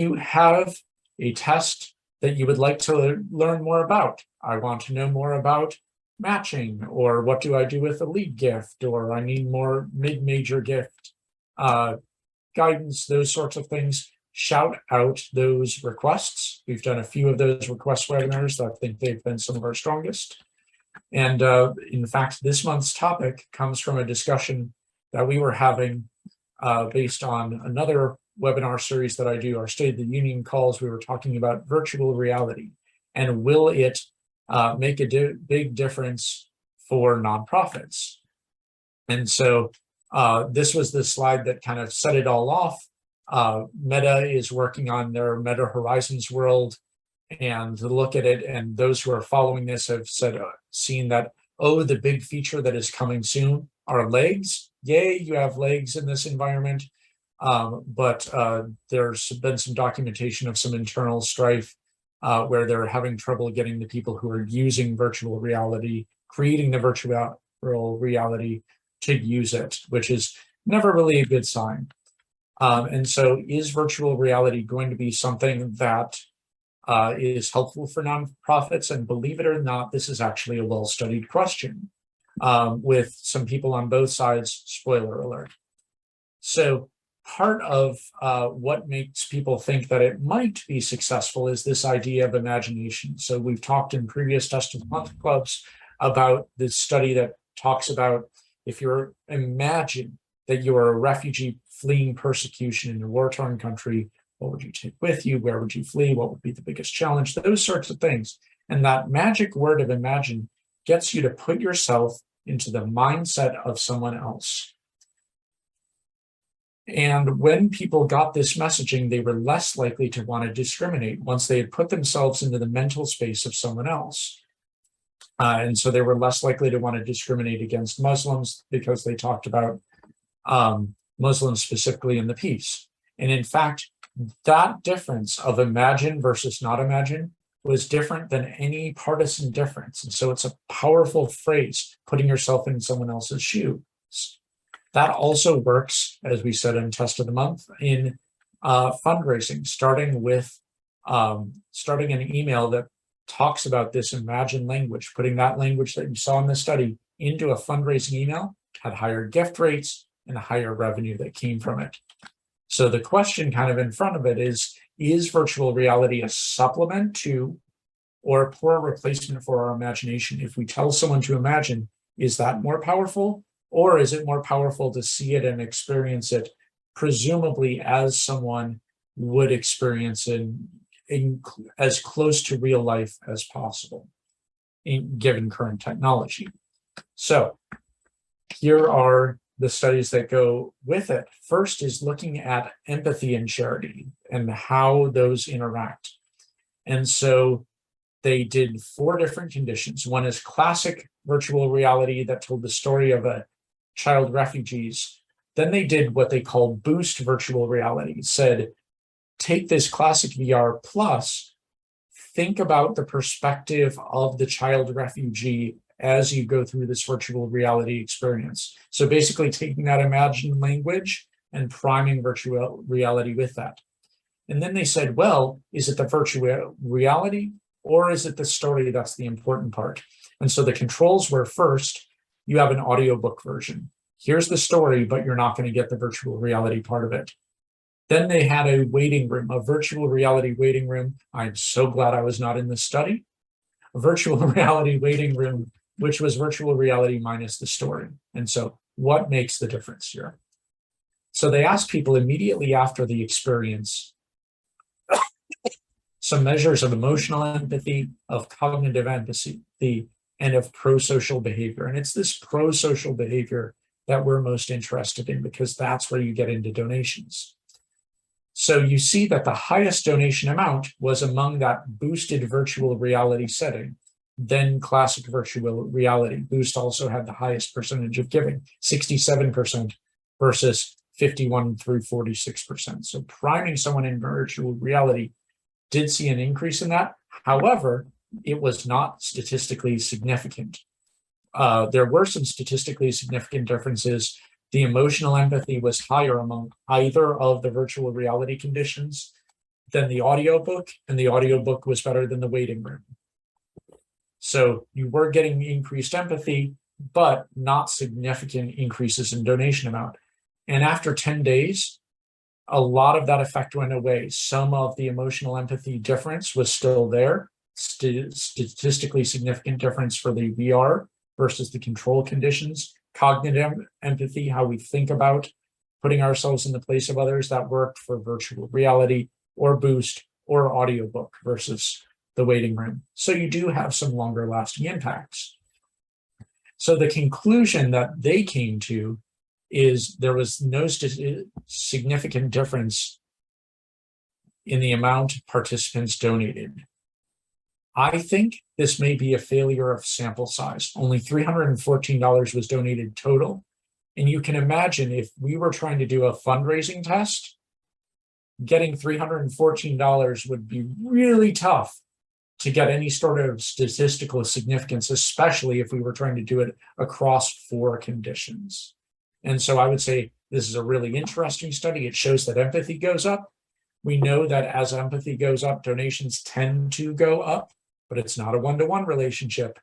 you have a test that you would like to learn more about. I want to know more about matching, or what do I do with a lead gift, or I need more mid-major gift guidance, those sorts of things. Shout out those requests. We've done a few of those request webinars. I think they've been some of our strongest. And in fact, this month's topic comes from a discussion that we were having based on another webinar series that I do, our State of the Union calls. We were talking about virtual reality and will it make a big difference for nonprofits. And so this was the slide that kind of set it all off. Meta is working on their Meta Horizons world, and to look at it, and those who are following this have seen that, oh, the big feature that is coming soon are legs. Yay, you have legs in this environment. But there's been some documentation of some internal strife where they're having trouble getting the people who are using virtual reality, creating the virtual reality, to use it, which is never really a good sign. And so is virtual reality going to be something that is helpful for nonprofits? And believe it or not, this is actually a well-studied question with some people on both sides, spoiler alert. So part of what makes people think that it might be successful is this idea of imagination. So we've talked in previous Test of the Month clubs about this study that talks about, if you're imagine that you are a refugee fleeing persecution in a war-torn country, what would you take with you? Where would you flee? What would be the biggest challenge? Those sorts of things. And that magic word of imagine gets you to put yourself into the mindset of someone else. And when people got this messaging, they were less likely to want to discriminate once they had put themselves into the mental space of someone else. And so they were less likely to want to discriminate against Muslims because they talked about Muslims specifically in the piece. And in fact, that difference of imagine versus not imagine was different than any partisan difference. And so it's a powerful phrase, putting yourself in someone else's shoes. That also works, as we said in Test of the Month, in fundraising, starting an email that talks about this imagine language, putting that language that you saw in the study into a fundraising email, had higher gift rates and higher revenue that came from it. So the question kind of in front of it is virtual reality a supplement to or a poor replacement for our imagination? If we tell someone to imagine, is that more powerful? Or is it more powerful to see it and experience it, presumably as someone would experience it in as close to real life as possible, given current technology? So here are the studies that go with it. First is looking at empathy and charity and how those interact. And so they did 4 different conditions. One is classic virtual reality that told the story of a child refugees. Then they did what they call boost virtual reality. It said, take this classic VR plus, think about the perspective of the child refugee as you go through this virtual reality experience. So basically taking that imagined language and priming virtual reality with that. And then they said, well, is it the virtual reality or is it the story that's the important part? And so the controls were, first, you have an audiobook version. Here's the story, but you're not going to get the virtual reality part of it. Then they had a waiting room, a virtual reality waiting room. I'm so glad I was not in this study. A virtual reality waiting room, which was virtual reality minus the story. And so what makes the difference here? So they asked people immediately after the experience some measures of emotional empathy, of cognitive empathy, and of pro-social behavior. And it's this pro-social behavior that we're most interested in, because that's where you get into donations. So you see that the highest donation amount was among that boosted virtual reality setting, then classic virtual reality. Boost also had the highest percentage of giving, 67% versus 51 through 46%. So priming someone in virtual reality did see an increase in that. However, it was not statistically significant. There were some statistically significant differences. The emotional empathy was higher among either of the virtual reality conditions, than the audiobook, and the audiobook was better than the waiting room. So you were getting increased empathy, but not significant increases in donation amount. And after 10 days, a lot of that effect went away. Some of the emotional empathy difference was still there, statistically significant difference for the VR versus the control conditions. Cognitive empathy, how we think about putting ourselves in the place of others, that worked for virtual reality or Boost or audiobook versus the waiting room. So you do have some longer lasting impacts. So the conclusion that they came to is there was no significant difference in the amount participants donated. I think this may be a failure of sample size. Only $314 was donated total. And you can imagine if we were trying to do a fundraising test, getting $314 would be really tough to get any sort of statistical significance, especially if we were trying to do it across 4 conditions. And so I would say this is a really interesting study. It shows that empathy goes up. We know that as empathy goes up, donations tend to go up, but it's not a one-to-one relationship.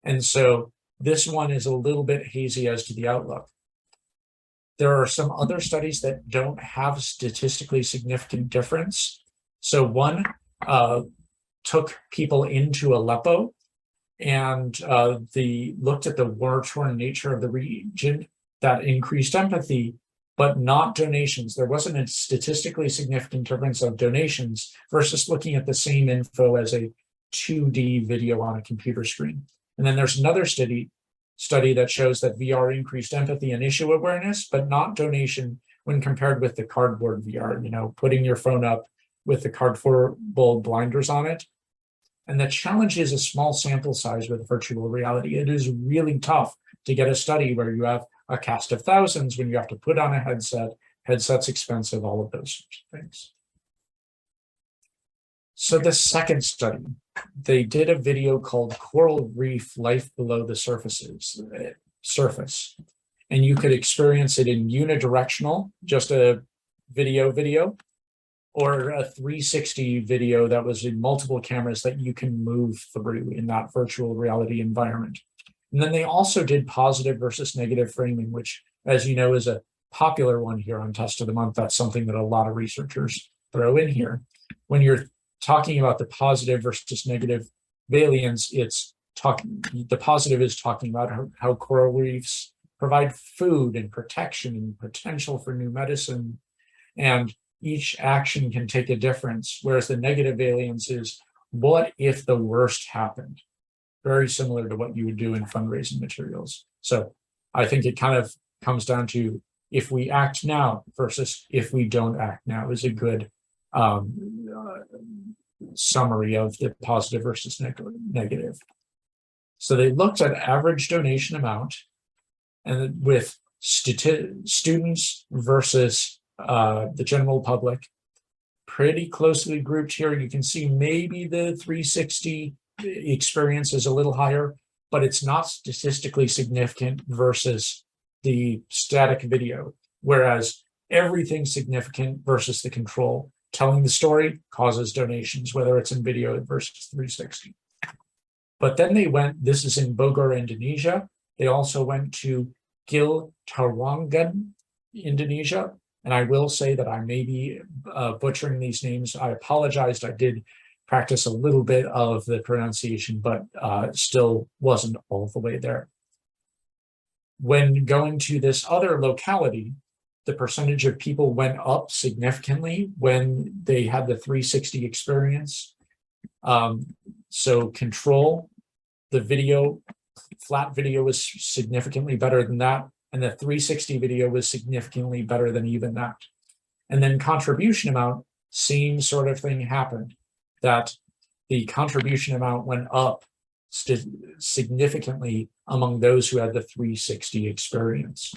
And so this one is a little bit hazy as to the outlook. There are some other studies that don't have statistically significant difference. So one took people into Aleppo and they looked at the war-torn nature of the region that increased empathy, but not donations. There wasn't a statistically significant difference of donations versus looking at the same info as a 2D video on a computer screen. And then there's another study that shows that VR increased empathy and issue awareness, but not donation when compared with the cardboard VR, putting your phone up with the cardboard blinders on it. And the challenge is a small sample size with virtual reality. It is really tough to get a study where you have a cast of thousands when you have to put on a headset. Headset's expensive, all of those sorts of things. So the second study, they did a video called Coral Reef Life Below the Surface. And you could experience it in unidirectional, just a video, or a 360 video that was in multiple cameras that you can move through in that virtual reality environment. And then they also did positive versus negative framing, which, as you know, is a popular one here on Test of the Month. That's something that a lot of researchers throw in here. When you're talking about the positive versus negative variance, the positive is talking about how coral reefs provide food and protection and potential for new medicine. And each action can take a difference, whereas the negative variance is, what if the worst happened? Very similar to what you would do in fundraising materials. So I think it kind of comes down to if we act now versus if we don't act now is a good summary of the positive versus negative. So they looked at average donation amount and with students versus the general public, pretty closely grouped here. You can see maybe the 360 experience is a little higher, but it's not statistically significant versus the static video, whereas everything's significant versus the control. Telling the story causes donations, whether it's in video versus 360. But then they went, this is in Bogor, Indonesia. They also went to Gil Tawangan, Indonesia. And I will say that I may be butchering these names. I apologized. I did practice a little bit of the pronunciation, but still wasn't all the way there. When going to this other locality, the percentage of people went up significantly when they had the 360 experience. So control, the video, flat video was significantly better than that. And the 360 video was significantly better than even that. And then contribution amount, same sort of thing happened, that the contribution amount went up significantly among those who had the 360 experience.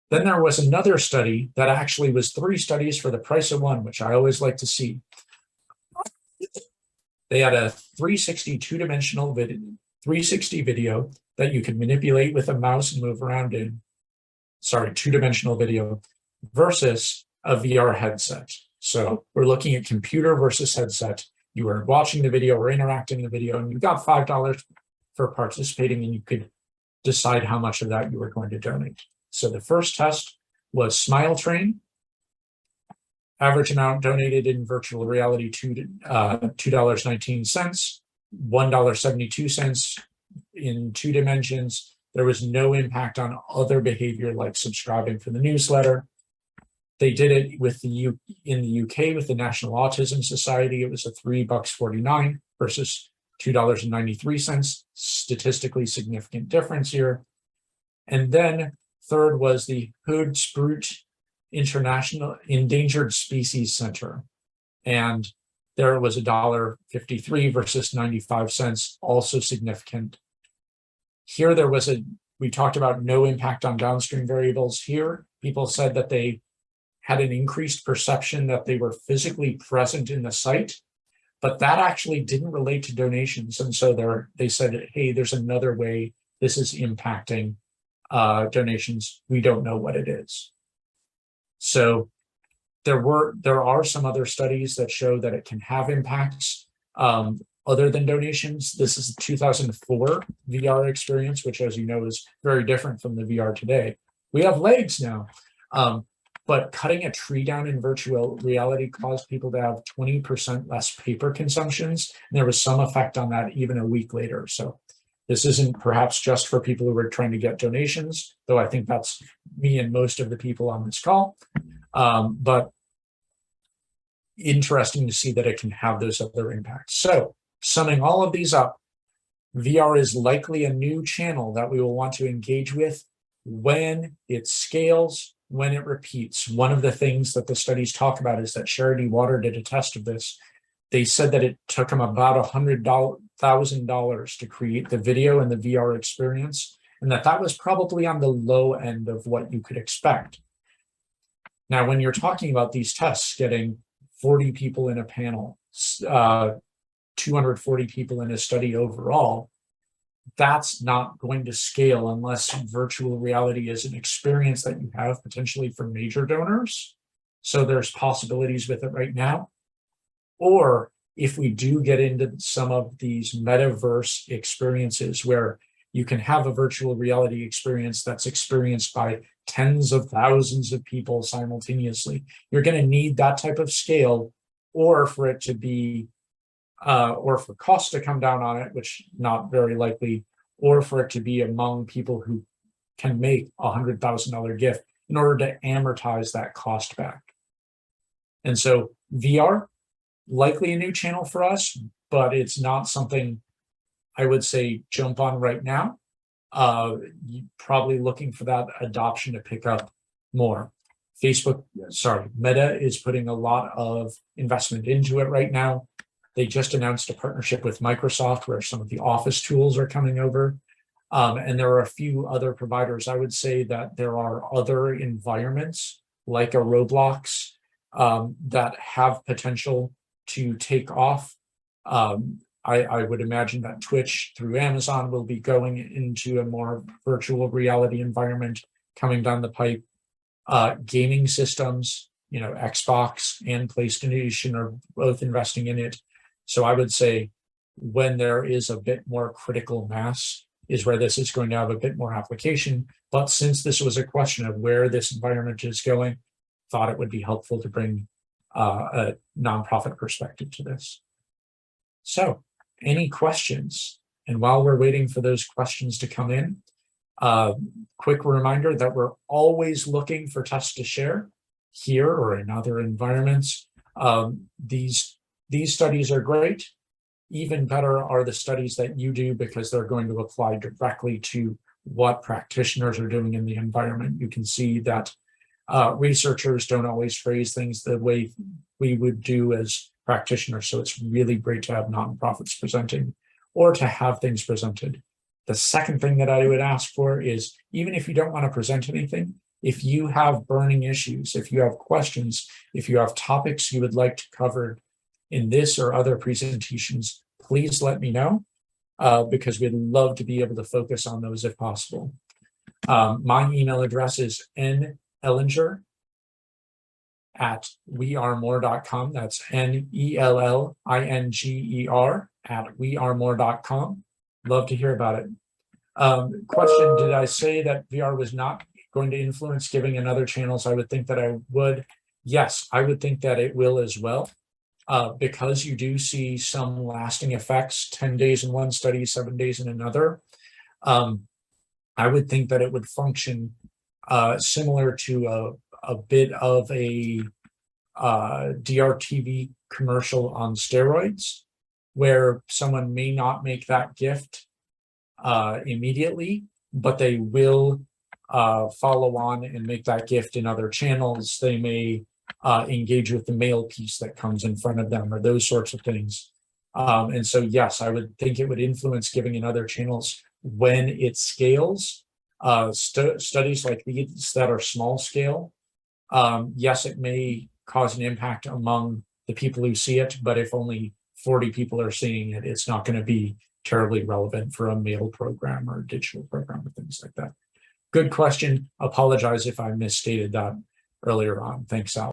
Then there was another study that actually was 3 studies for the price of 1, which I always like to see. They had a 360 two-dimensional video, 360 video that you could manipulate with a mouse and move around in. Sorry, two-dimensional video versus a VR headset. So we're looking at computer versus headset. You were watching the video or interacting in the video, and you got $5 for participating, and you could decide how much of that you were going to donate. So the first test was Smile Train. Average amount donated in virtual reality, $2.19, $1.72 in 2 dimensions. There was no impact on other behavior like subscribing for the newsletter. They did it with in the UK with the National Autism Society. It was a $3.49 versus $2.93. Statistically significant difference here. And then third was the Hoedspruit International Endangered Species Center. And there was $1.53 versus 95 cents, also significant. Here we talked about no impact on downstream variables. Here, people said that they had an increased perception that they were physically present in the site, but that actually didn't relate to donations. And so they said, hey, there's another way this is impacting donations. We don't know what it is. So there are some other studies that show that it can have impacts other than donations. This is the 2004 VR experience, which, as you know, is very different from the VR today. We have legs now. But cutting a tree down in virtual reality caused people to have 20% less paper consumptions. And there was some effect on that even a week later. So this isn't perhaps just for people who are trying to get donations, though I think that's me and most of the people on this call. But interesting to see that it can have those other impacts. So summing all of these up, VR is likely a new channel that we will want to engage with when it scales, when it repeats. One of the things that the studies talk about is that Charity Water did a test of this. They said that it took them about $100,000 to create the video and the VR experience, and that was probably on the low end of what you could expect. Now, when you're talking about these tests, getting 40 people in a panel, 240 people in a study overall, that's not going to scale unless virtual reality is an experience that you have potentially for major donors. So there's possibilities with it right now. Or if we do get into some of these metaverse experiences where you can have a virtual reality experience that's experienced by tens of thousands of people simultaneously, you're going to need that type of scale, or for it to be or for costs to come down on it, which not very likely, or for it to be among people who can make a $100,000 gift in order to amortize that cost back. And so VR, likely a new channel for us, but it's not something I would say jump on right now. Probably looking for that adoption to pick up more. Meta is putting a lot of investment into it right now. They just announced a partnership with Microsoft where some of the Office tools are coming over. And there are a few other providers. I would say that there are other environments like a Roblox that have potential to take off. I would imagine that Twitch through Amazon will be going into a more virtual reality environment coming down the pipe. Gaming systems, Xbox and PlayStation are both investing in it. So I would say when there is a bit more critical mass is where this is going to have a bit more application. But since this was a question of where this environment is going, thought it would be helpful to bring a nonprofit perspective to this. So any questions? And while we're waiting for those questions to come in, quick reminder that we're always looking for tests to share here or in other environments. These studies are great. Even better are the studies that you do because they're going to apply directly to what practitioners are doing in the environment. You can see that researchers don't always phrase things the way we would do as practitioners. So it's really great to have nonprofits presenting or to have things presented. The second thing that I would ask for is, even if you don't want to present anything, if you have burning issues, if you have questions, if you have topics you would like to cover in this or other presentations, please let me know because we'd love to be able to focus on those if possible. My email address is nellinger weaремore.com. That's NELLINGER at weaремore.com. Love to hear about it. Question, did I say that VR was not going to influence giving in other channels? I would think that I would. Yes, I would think that it will as well. Because you do see some lasting effects, 10 days in one study, 7 days in another. I would think that it would function similar to a bit of a DRTV commercial on steroids, where someone may not make that gift immediately, but they will follow on and make that gift in other channels. They may engage with the mail piece that comes in front of them, or those sorts of things. And so, yes, I would think it would influence giving in other channels when it scales. Studies like these that are small scale, yes, it may cause an impact among the people who see it, but if only 40 people are seeing it, it's not going to be terribly relevant for a mail program or a digital program or things like that. Good question. Apologize if I misstated that earlier on. Thanks, Al.